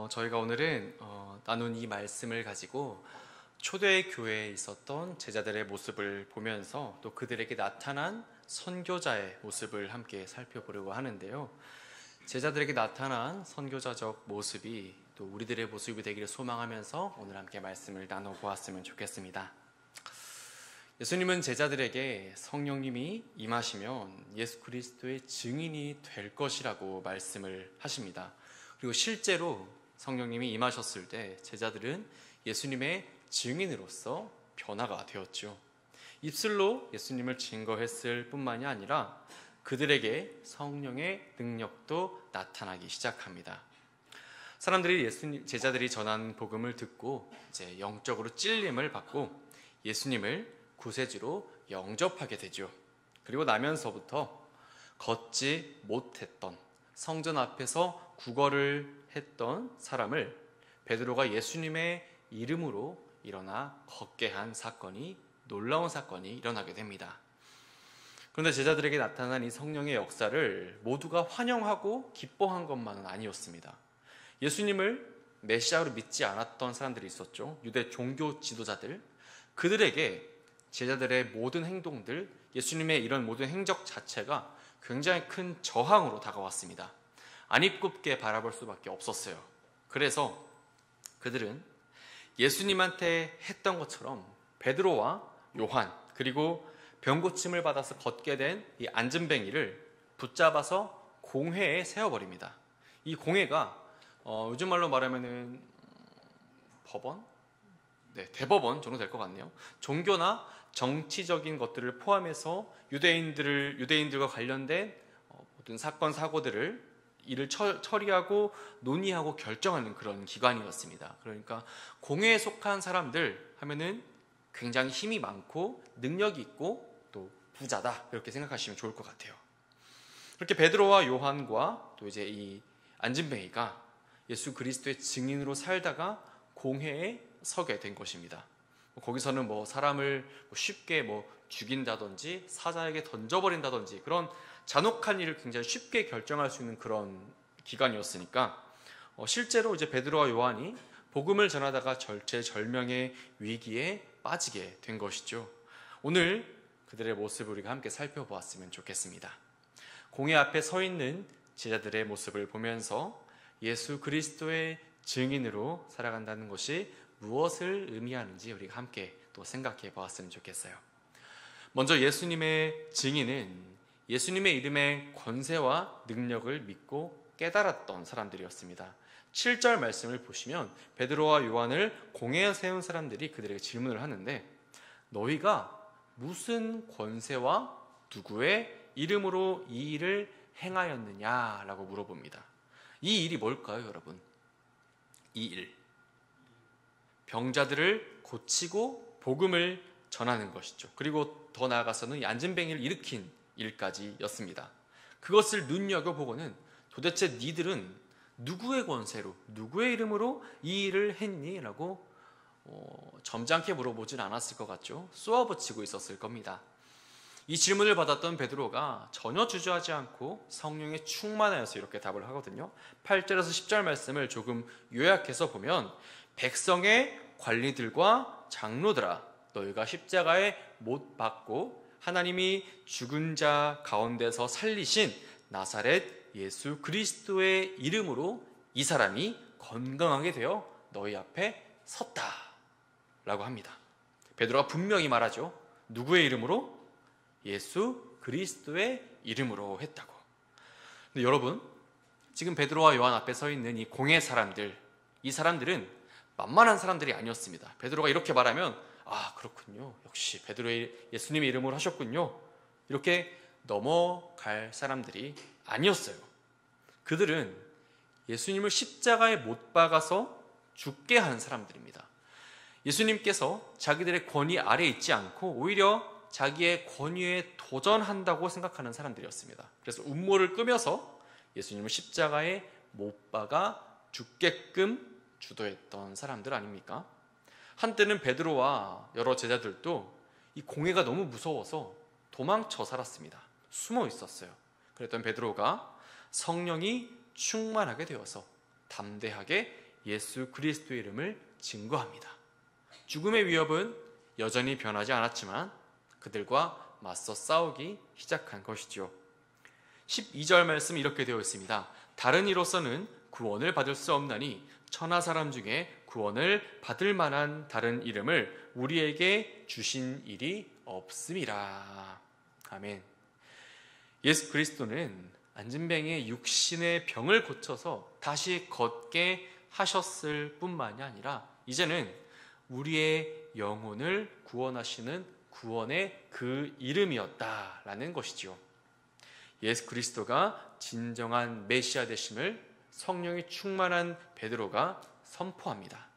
저희가 오늘은 나눈 이 말씀을 가지고 초대교회에 있었던 제자들의 모습을 보면서 또 그들에게 나타난 선교자의 모습을 함께 살펴보려고 하는데요. 제자들에게 나타난 선교자적 모습이 또 우리들의 모습이 되기를 소망하면서 오늘 함께 말씀을 나눠보았으면 좋겠습니다. 예수님은 제자들에게 성령님이 임하시면 예수 그리스도의 증인이 될 것이라고 말씀을 하십니다. 그리고 실제로 성령님이 임하셨을 때 제자들은 예수님의 증인으로서 변화가 되었죠. 입술로 예수님을 증거했을 뿐만이 아니라 그들에게 성령의 능력도 나타나기 시작합니다. 사람들이 제자들이 전한 복음을 듣고 이제 영적으로 찔림을 받고 예수님을 구세주로 영접하게 되죠. 그리고 나면서부터 걷지 못했던 성전 앞에서 구걸을 했던 사람을 베드로가 예수님의 이름으로 일어나 걷게 한 사건이, 놀라운 사건이 일어나게 됩니다. 그런데 제자들에게 나타난 이 성령의 역사를 모두가 환영하고 기뻐한 것만은 아니었습니다. 예수님을 메시아로 믿지 않았던 사람들이 있었죠. 유대 종교 지도자들. 그들에게 제자들의 모든 행동들, 예수님의 이런 모든 행적 자체가 굉장히 큰 저항으로 다가왔습니다. 안 입굽게 바라볼 수밖에 없었어요. 그래서 그들은 예수님한테 했던 것처럼 베드로와 요한, 그리고 병고침을 받아서 걷게 된 이 안진뱅이를 붙잡아서 공회에 세워버립니다. 이 공회가 요즘 말로 말하면은 법원? 네, 대법원 정도 될 것 같네요. 종교나 정치적인 것들을 포함해서 유대인들과 관련된 모든 사건 사고들을 이를 처리하고 논의하고 결정하는 그런 기관이었습니다. 그러니까 공회에 속한 사람들 하면은 굉장히 힘이 많고 능력이 있고 또 부자다, 이렇게 생각하시면 좋을 것 같아요. 그렇게 베드로와 요한과 또 이제 이 안진뱅이가 예수 그리스도의 증인으로 살다가 공회에 서게 된 것입니다. 거기서는 사람을 쉽게 죽인다든지 사자에게 던져버린다든지 그런 잔혹한 일을 굉장히 쉽게 결정할 수 있는 그런 기관이었으니까 실제로 이제 베드로와 요한이 복음을 전하다가 절체절명의 위기에 빠지게 된 것이죠. 오늘 그들의 모습을 우리가 함께 살펴보았으면 좋겠습니다. 공회 앞에 서 있는 제자들의 모습을 보면서 예수 그리스도의 증인으로 살아간다는 것이 무엇을 의미하는지 우리가 함께 또 생각해 보았으면 좋겠어요. 먼저 예수님의 증인은 예수님의 이름의 권세와 능력을 믿고 깨달았던 사람들이었습니다. 7절 말씀을 보시면 베드로와 요한을 공회에 세운 사람들이 그들에게 질문을 하는데, 너희가 무슨 권세와 누구의 이름으로 이 일을 행하였느냐라고 물어봅니다. 이 일이 뭘까요, 여러분? 이 일, 병자들을 고치고 복음을 전하는 것이죠. 그리고 더 나아가서는 이 안진뱅이를 일으킨 일까지였습니다. 그것을 눈여겨보고는 도대체 니들은 누구의 권세로, 누구의 이름으로 이 일을 했니? 라고 점잖게 물어보진 않았을 것 같죠. 쏘아붙이고 있었을 겁니다. 이 질문을 받았던 베드로가 전혀 주저하지 않고 성령에 충만하여서 이렇게 답을 하거든요. 8절에서 10절 말씀을 조금 요약해서 보면, 백성의 관리들과 장로들아, 너희가 십자가에 못 박고 하나님이 죽은 자 가운데서 살리신 나사렛 예수 그리스도의 이름으로 이 사람이 건강하게 되어 너희 앞에 섰다 라고 합니다. 베드로가 분명히 말하죠. 누구의 이름으로? 예수 그리스도의 이름으로 했다고. 근데 여러분, 지금 베드로와 요한 앞에 서 있는 이 공회 사람들, 이 사람들은 만만한 사람들이 아니었습니다. 베드로가 이렇게 말하면, 아, 그렇군요, 역시 베드로의 예수님의 이름으로 하셨군요, 이렇게 넘어갈 사람들이 아니었어요. 그들은 예수님을 십자가에 못 박아서 죽게 한 사람들입니다. 예수님께서 자기들의 권위 아래에 있지 않고 오히려 자기의 권위에 도전한다고 생각하는 사람들이었습니다. 그래서 음모를 꾸며서 예수님을 십자가에 못 박아 죽게끔 주도했던 사람들 아닙니까? 한때는 베드로와 여러 제자들도 이 공회가 너무 무서워서 도망쳐 살았습니다. 숨어 있었어요. 그랬던 베드로가 성령이 충만하게 되어서 담대하게 예수 그리스도의 이름을 증거합니다. 죽음의 위협은 여전히 변하지 않았지만 그들과 맞서 싸우기 시작한 것이죠. 12절 말씀 이렇게 되어 있습니다. 다른 이로서는 구원을 받을 수 없나니 천하 사람 중에 구원을 받을 만한 다른 이름을 우리에게 주신 일이 없음이라. 아멘. 예수 그리스도는 안진뱅이의 육신의 병을 고쳐서 다시 걷게 하셨을 뿐만이 아니라 이제는 우리의 영혼을 구원하시는 구원의 그 이름이었다라는 것이지요. 예수 그리스도가 진정한 메시아 되심을 성령이 충만한 베드로가 선포합니다.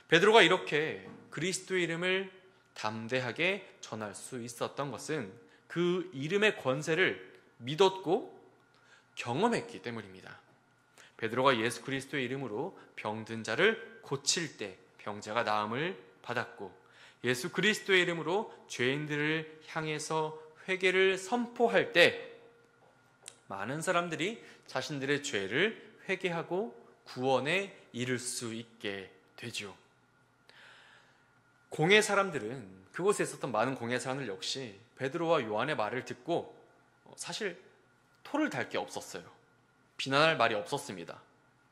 베드로가 이렇게 그리스도의 이름을 담대하게 전할 수 있었던 것은 그 이름의 권세를 믿었고 경험했기 때문입니다. 베드로가 예수 그리스도의 이름으로 병든 자를 고칠 때 병자가 나음을 받았고, 예수 그리스도의 이름으로 죄인들을 향해서 회개를 선포할 때 많은 사람들이 자신들의 죄를 회개하고 구원에 이를 수 있게 되죠. 공회 사람들은, 그곳에 있었던 많은 공회 사람들 역시 베드로와 요한의 말을 듣고 사실 토를 달 게 없었어요. 비난할 말이 없었습니다.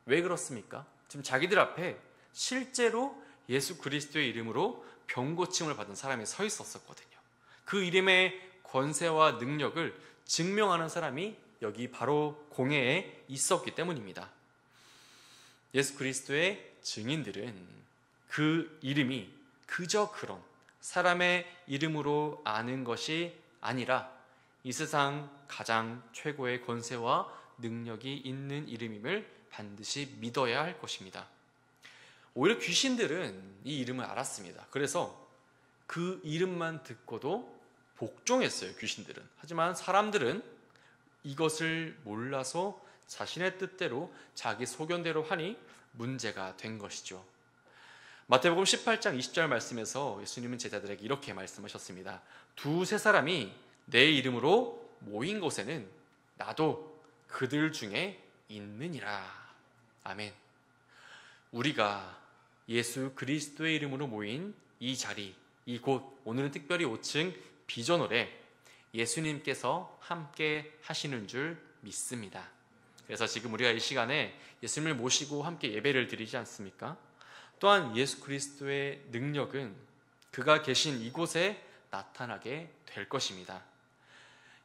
왜 그렇습니까? 지금 자기들 앞에 실제로 예수 그리스도의 이름으로 병고침을 받은 사람이 서 있었거든요. 그 이름의 권세와 능력을 증명하는 사람이 여기 바로 공회에 있었기 때문입니다. 예수 그리스도의 증인들은 그 이름이 그저 그런 사람의 이름으로 아는 것이 아니라 이 세상 가장 최고의 권세와 능력이 있는 이름임을 반드시 믿어야 할 것입니다. 오히려 귀신들은 이 이름을 알았습니다. 그래서 그 이름만 듣고도 복종했어요, 귀신들은. 하지만 사람들은 이것을 몰라서 자신의 뜻대로 자기 소견대로 하니 문제가 된 것이죠. 마태복음 18장 20절 말씀에서 예수님은 제자들에게 이렇게 말씀하셨습니다. 두세 사람이 내 이름으로 모인 곳에는 나도 그들 중에 있느니라. 아멘. 우리가 예수 그리스도의 이름으로 모인 이 자리, 이곳, 오늘은 특별히 5층 비전홀에 예수님께서 함께 하시는 줄 믿습니다. 그래서 지금 우리가 이 시간에 예수님을 모시고 함께 예배를 드리지 않습니까? 또한 예수 그리스도의 능력은 그가 계신 이곳에 나타나게 될 것입니다.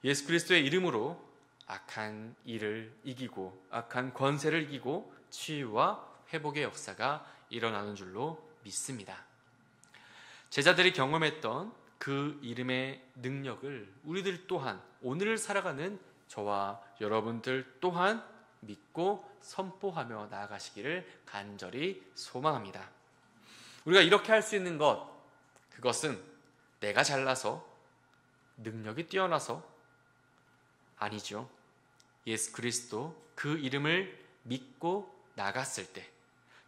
예수 그리스도의 이름으로 악한 일을 이기고 악한 권세를 이기고 치유와 회복의 역사가 일어나는 줄로 믿습니다. 제자들이 경험했던 그 이름의 능력을 우리들 또한 오늘을 살아가는 저와 여러분들 또한 믿고 선포하며 나아가시기를 간절히 소망합니다. 우리가 이렇게 할 수 있는 것, 그것은 내가 잘나서 능력이 뛰어나서 아니죠. 예수 그리스도 그 이름을 믿고 나갔을 때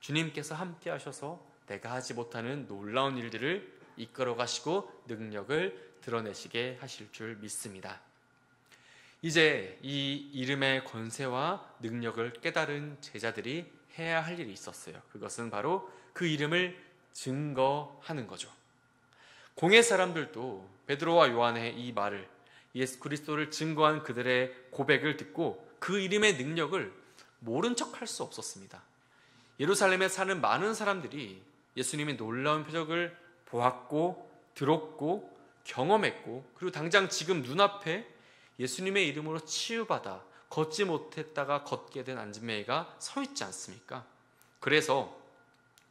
주님께서 함께 하셔서 내가 하지 못하는 놀라운 일들을 이끌어 가시고 능력을 드러내시게 하실 줄 믿습니다. 이제 이 이름의 권세와 능력을 깨달은 제자들이 해야 할 일이 있었어요. 그것은 바로 그 이름을 증거하는 거죠. 공회 사람들도 베드로와 요한의 이 말을, 예수 그리스도를 증거한 그들의 고백을 듣고 그 이름의 능력을 모른 척할 수 없었습니다. 예루살렘에 사는 많은 사람들이 예수님의 놀라운 표적을 보았고 들었고 경험했고, 그리고 당장 지금 눈앞에 예수님의 이름으로 치유받아 걷지 못했다가 걷게 된 안진뱅이가 서 있지 않습니까? 그래서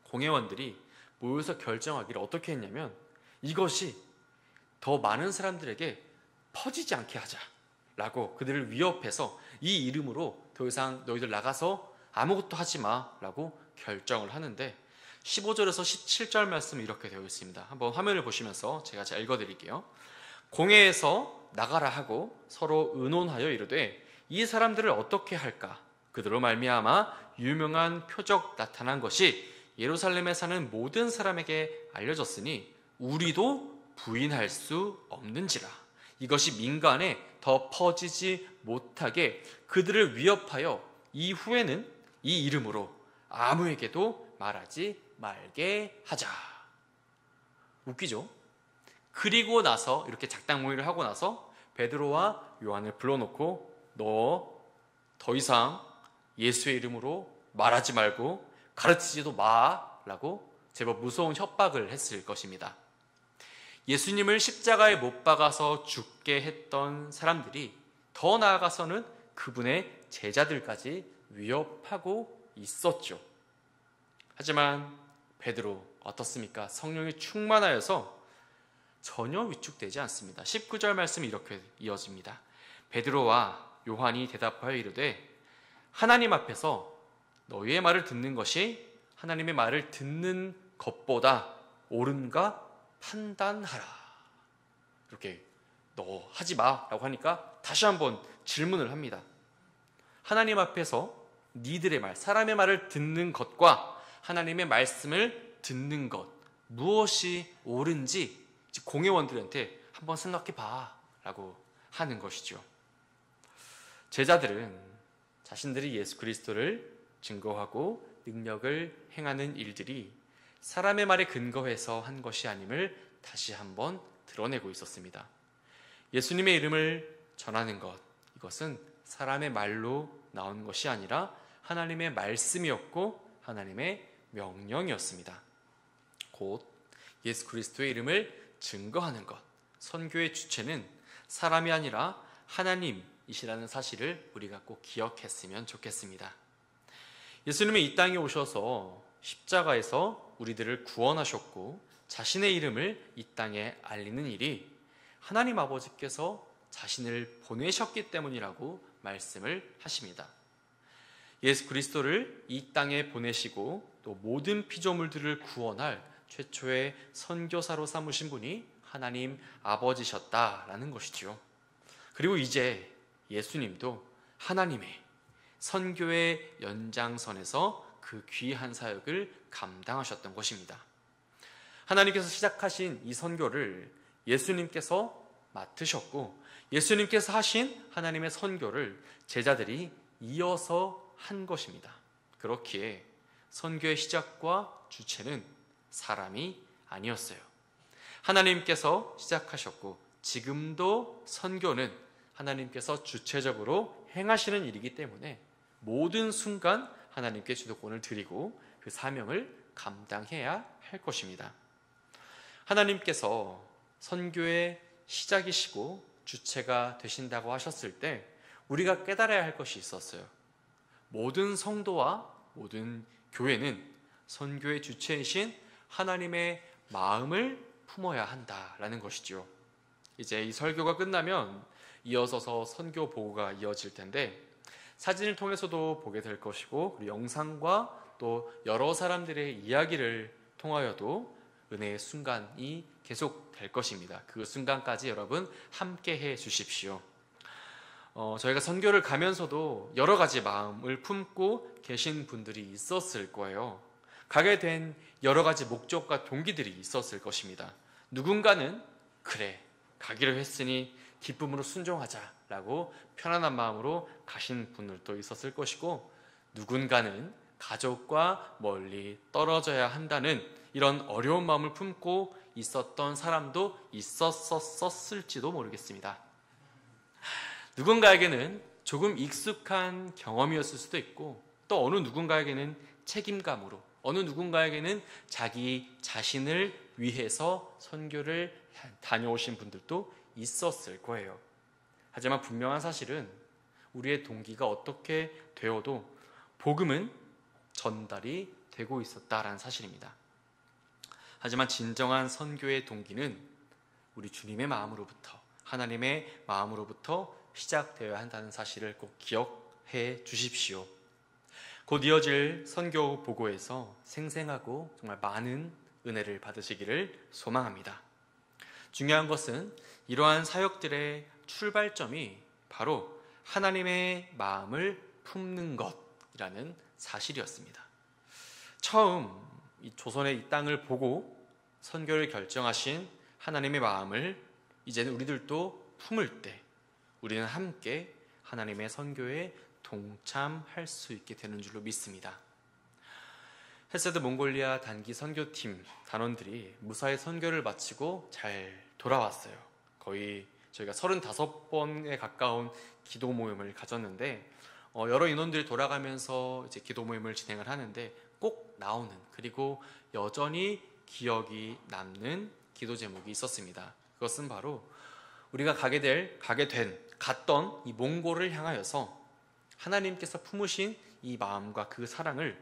공회원들이 모여서 결정하기를 어떻게 했냐면, 이것이 더 많은 사람들에게 퍼지지 않게 하자라고 그들을 위협해서 이 이름으로 더 이상 너희들 나가서 아무것도 하지 마라고 결정을 하는데, 15절에서 17절 말씀이 이렇게 되어 있습니다. 한번 화면을 보시면서 제가 읽어드릴게요. 공회에서 나가라 하고 서로 의논하여 이르되 이 사람들을 어떻게 할까? 그들로 말미암아 유명한 표적 나타난 것이 예루살렘에 사는 모든 사람에게 알려졌으니 우리도 부인할 수 없는지라. 이것이 민간에 더 퍼지지 못하게 그들을 위협하여 이후에는 이 이름으로 아무에게도 말하지 말게 하자. 웃기죠? 그리고 나서 이렇게 작당모의를 하고 나서 베드로와 요한을 불러놓고 너 더 이상 예수의 이름으로 말하지 말고 가르치지도 마라고 제법 무서운 협박을 했을 것입니다. 예수님을 십자가에 못 박아서 죽게 했던 사람들이 더 나아가서는 그분의 제자들까지 위협하고 있었죠. 하지만 베드로 어떻습니까? 성령이 충만하여서 전혀 위축되지 않습니다. 19절 말씀이 이렇게 이어집니다. 베드로와 요한이 대답하여 이르되 하나님 앞에서 너희의 말을 듣는 것이 하나님의 말을 듣는 것보다 옳은가 판단하라. 이렇게 너 하지 마라고 하니까 다시 한번 질문을 합니다. 하나님 앞에서 니들의 말, 사람의 말을 듣는 것과 하나님의 말씀을 듣는 것, 무엇이 옳은지 공회원들한테 한번 생각해 봐 라고 하는 것이죠. 제자들은 자신들이 예수 그리스도를 증거하고 능력을 행하는 일들이 사람의 말에 근거해서 한 것이 아님을 다시 한번 드러내고 있었습니다. 예수님의 이름을 전하는 것, 이것은 사람의 말로 나온 것이 아니라 하나님의 말씀이었고 하나님의 명령이었습니다. 곧 예수 그리스도의 이름을 증거하는 것, 선교의 주체는 사람이 아니라 하나님이시라는 사실을 우리가 꼭 기억했으면 좋겠습니다. 예수님이 이 땅에 오셔서 십자가에서 우리들을 구원하셨고 자신의 이름을 이 땅에 알리는 일이 하나님 아버지께서 자신을 보내셨기 때문이라고 말씀을 하십니다. 예수 그리스도를 이 땅에 보내시고 또 모든 피조물들을 구원할 최초의 선교사로 삼으신 분이 하나님 아버지셨다라는 것이죠. 그리고 이제 예수님도 하나님의 선교의 연장선에서 그 귀한 사역을 감당하셨던 것입니다. 하나님께서 시작하신 이 선교를 예수님께서 맡으셨고 예수님께서 하신 하나님의 선교를 제자들이 이어서 한 것입니다. 그렇기에 선교의 시작과 주체는 사람이 아니었어요. 하나님께서 시작하셨고 지금도 선교는 하나님께서 주체적으로 행하시는 일이기 때문에 모든 순간 하나님께 주도권을 드리고 그 사명을 감당해야 할 것입니다. 하나님께서 선교의 시작이시고 주체가 되신다고 하셨을 때 우리가 깨달아야 할 것이 있었어요. 모든 성도와 모든 교회는 선교의 주체이신 하나님의 마음을 품어야 한다라는 것이죠. 이제 이 설교가 끝나면 이어서서 선교 보고가 이어질 텐데 사진을 통해서도 보게 될 것이고 그리고 영상과 또 여러 사람들의 이야기를 통하여도 은혜의 순간이 계속 될 것입니다. 그 순간까지 여러분 함께 해 주십시오. 저희가 선교를 가면서도 여러 가지 마음을 품고 계신 분들이 있었을 거예요. 가게 된 여러 가지 목적과 동기들이 있었을 것입니다. 누군가는 그래 가기로 했으니 기쁨으로 순종하자라고 편안한 마음으로 가신 분들도 있었을 것이고 누군가는 가족과 멀리 떨어져야 한다는 이런 어려운 마음을 품고 있었던 사람도 있었을지도 모르겠습니다. 누군가에게는 조금 익숙한 경험이었을 수도 있고 또 어느 누군가에게는 책임감으로 어느 누군가에게는 자기 자신을 위해서 선교를 다녀오신 분들도 있었을 거예요. 하지만 분명한 사실은 우리의 동기가 어떻게 되어도 복음은 전달이 되고 있었다라는 사실입니다. 하지만 진정한 선교의 동기는 우리 주님의 마음으로부터 하나님의 마음으로부터 시작되어야 한다는 사실을 꼭 기억해 주십시오. 곧 이어질 선교 보고에서 생생하고 정말 많은 은혜를 받으시기를 소망합니다. 중요한 것은 이러한 사역들의 출발점이 바로 하나님의 마음을 품는 것이라는 사실이었습니다. 처음 이 조선의 이 땅을 보고 선교를 결정하신 하나님의 마음을 이제는 우리들도 품을 때 우리는 함께 하나님의 선교의 동참할 수 있게 되는 줄로 믿습니다. 헤세드 몽골리아 단기 선교팀 단원들이 무사히 선교를 마치고 잘 돌아왔어요. 거의 저희가 35번에 가까운 기도 모임을 가졌는데 여러 인원들이 돌아가면서 이제 기도 모임을 진행을 하는데 꼭 나오는, 그리고 여전히 기억이 남는 기도 제목이 있었습니다. 그것은 바로 우리가 갔던 이 몽골을 향하여서 하나님께서 품으신 이 마음과 그 사랑을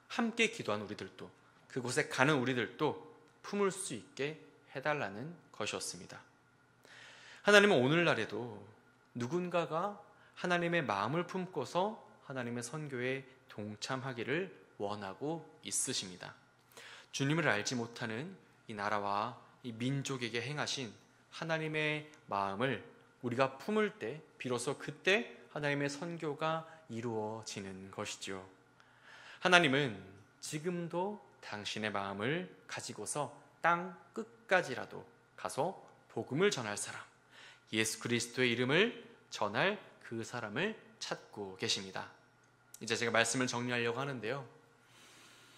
함께 기도한 우리들도, 그곳에 가는 우리들도 품을 수 있게 해달라는 것이었습니다. 하나님은 오늘날에도 누군가가 하나님의 마음을 품고서 하나님의 선교에 동참하기를 원하고 있으십니다. 주님을 알지 못하는 이 나라와 이 민족에게 행하신 하나님의 마음을 우리가 품을 때 비로소 그때 하나님의 선교가 이루어지는 것이죠. 하나님은 지금도 당신의 마음을 가지고서 땅 끝까지라도 가서 복음을 전할 사람, 예수 그리스도의 이름을 전할 그 사람을 찾고 계십니다. 이제 제가 말씀을 정리하려고 하는데요.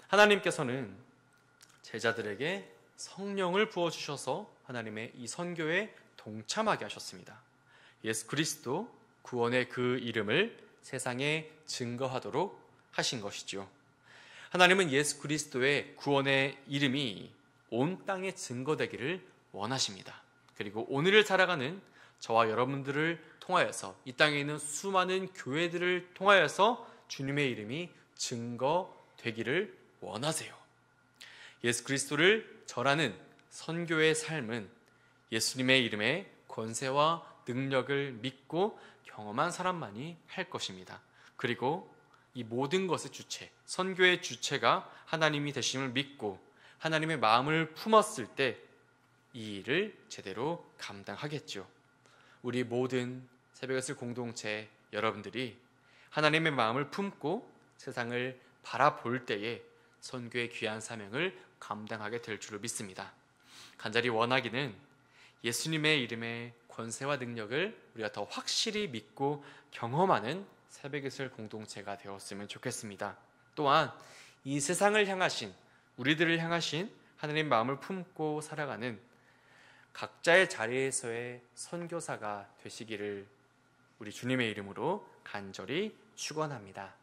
하나님께서는 제자들에게 성령을 부어주셔서 하나님의 이 선교에 동참하게 하셨습니다. 예수 그리스도 구원의 그 이름을 세상에 증거하도록 하신 것이죠. 하나님은 예수 그리스도의 구원의 이름이 온 땅에 증거되기를 원하십니다. 그리고 오늘을 살아가는 저와 여러분들을 통하여서 이 땅에 있는 수많은 교회들을 통하여서 주님의 이름이 증거되기를 원하세요. 예수 그리스도를 전하는 선교의 삶은 예수님의 이름의 권세와 능력을 믿고 경험한 사람만이 할 것입니다. 그리고 이 모든 것의 주체, 선교의 주체가 하나님이 되심을 믿고 하나님의 마음을 품었을 때 이 일을 제대로 감당하겠죠. 우리 모든 새벽의 공동체 여러분들이 하나님의 마음을 품고 세상을 바라볼 때에 선교의 귀한 사명을 감당하게 될 줄로 믿습니다. 간절히 원하기는 예수님의 이름의 권세와 능력을 우리가 더 확실히 믿고 경험하는 새벽예술 공동체가 되었으면 좋겠습니다. 또한 이 세상을 향하신, 우리들을 향하신 하나님의 마음을 품고 살아가는 각자의 자리에서의 선교사가 되시기를 우리 주님의 이름으로 간절히 축원합니다.